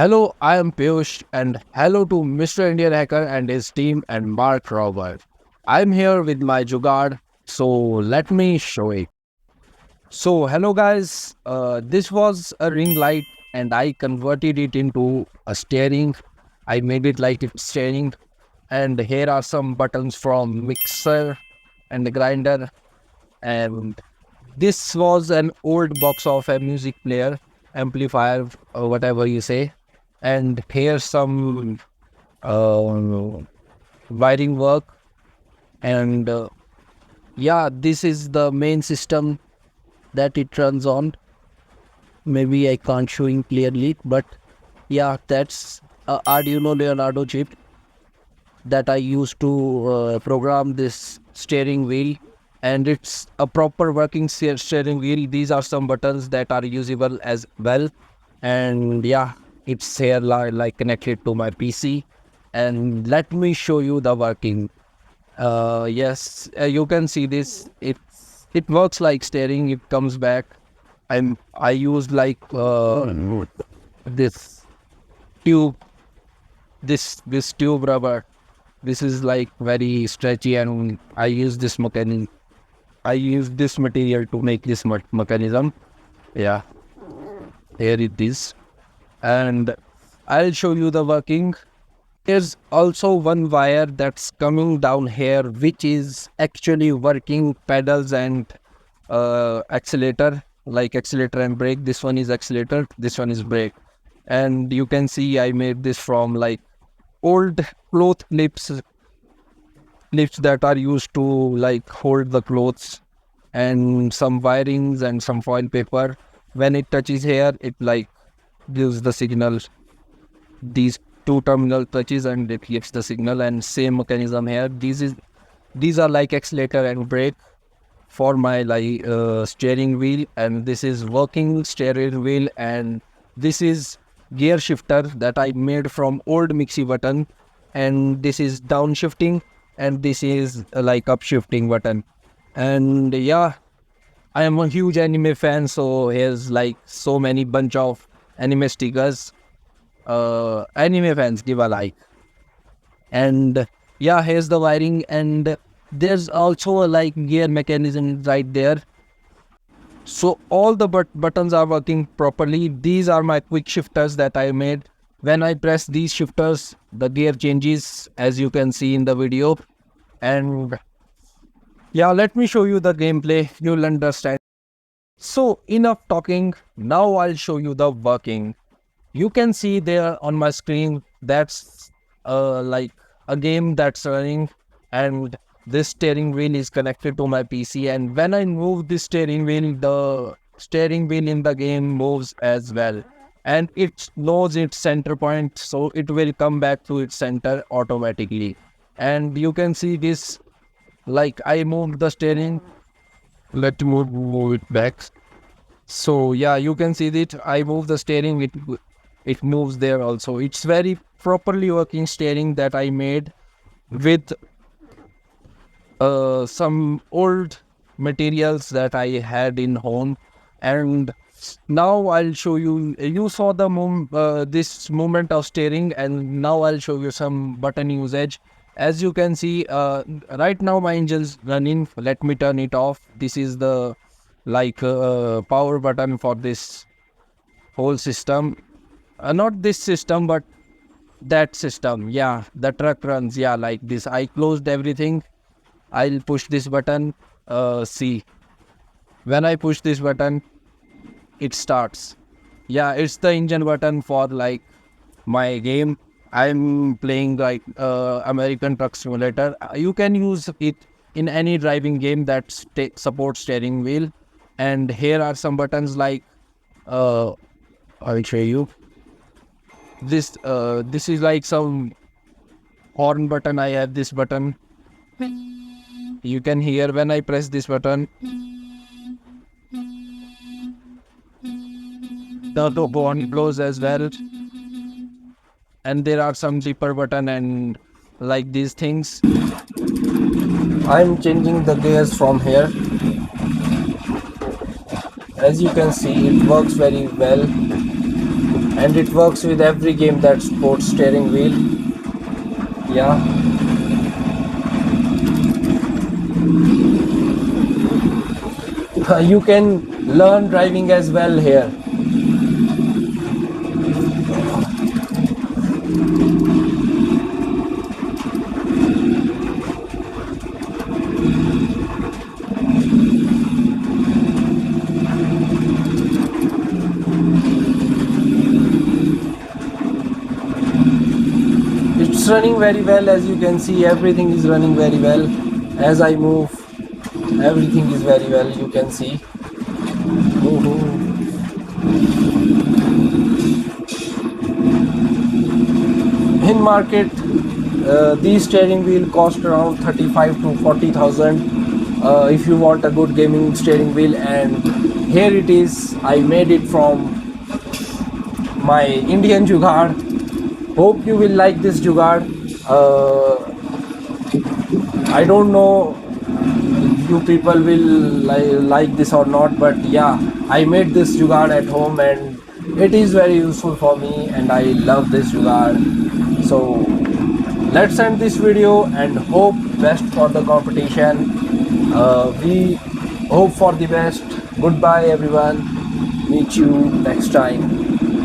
Hello, I am Piyush, and hello to Mr. Indian Hacker and his team and Mark Robert. I'm here with my Jugaad, so let me show it. So, hello guys, this was a ring light and I converted it into a steering. I made it like it's steering, and here are some buttons from mixer and the grinder. And this was an old box of a music player, amplifier, or whatever you say. And here's some uh, wiring work. And yeah, this is the main system that it runs on. Maybe I can't show you clearly, but yeah, that's a Arduino Leonardo chip that I used to program this steering wheel, and it's a proper working steering wheel. These are some buttons that are usable as well, and yeah, it's here like connected to my PC. And let me show you the working. Yes, you can see this. It works like steering. It comes back. I used like this tube, this tube rubber. This is like very stretchy, and I use this mechanism. I use this material to make this mechanism. Yeah, here it is, and I'll show you the working. There's also one wire that's coming down here, which is actually working pedals and accelerator, like accelerator and brake. This one is accelerator, this one is brake. And you can see I made this from like old cloth clips that are used to like hold the clothes, and some wirings and some foil paper. When it touches here, it like gives the signal. These two terminal touches and it gives the signal, and same mechanism here. These are like accelerator and brake for my like steering wheel, and this is working steering wheel, and this is gear shifter that I made from old mixie button, and this is downshifting, and this is like upshifting button. And yeah, I am a huge anime fan, so here's like so many bunch of anime stickers. Anime fans, give a like. And yeah, here's the wiring, and there's also a like gear mechanism right there. So all the buttons are working properly. These are my quick shifters that I made. When I press these shifters, the gear changes, as you can see in the video. And yeah, let me show you the gameplay. You'll understand. So enough talking. Now I'll show you the working. You can see there on my screen, that's like a game that's running, and this steering wheel is connected to my PC, and when I move this steering wheel, the steering wheel in the game moves as well, and it knows its center point, so it will come back to its center automatically. And you can see this, like I moved the steering. Let me move it back. So yeah, you can see that I move the steering, it moves there also. It's very properly working steering that I made with some old materials that I had in home. And now I'll show you. You saw the this movement of steering, and now I'll show you some button usage. As you can see, right now my engine's running. Let me turn it off. This is the like power button for this whole system. Not this system, but that system. Yeah, the truck runs. Yeah, like this. I closed everything. I'll push this button. See, when I push this button, it starts. Yeah, it's the engine button for like my game. I'm playing like American Truck Simulator. You can use it in any driving game that supports steering wheel. And here are some buttons like I'll show you. This is like some horn button. I have this button. You can hear when I press this button, the horn blows as well. And there are some zipper button and like these things. I'm changing the gears from here. As you can see, it works very well. and it works with every game that supports steering wheel. Yeah. You can learn driving as well here. It's running very well, as you can see. Everything is running very well. As I move, everything is very well, you can see. In market, these steering wheel cost around 35 to 40,000 if you want a good gaming steering wheel, and here it is. I made it from my Indian jugaad. Hope you will like this jugaad. I don't know if you people will like this or not, but yeah, I made this jugaad at home and it is very useful for me, and I love this jugaad. So let's end this video and hope best for the competition. We hope for the best. Goodbye everyone. Meet you next time.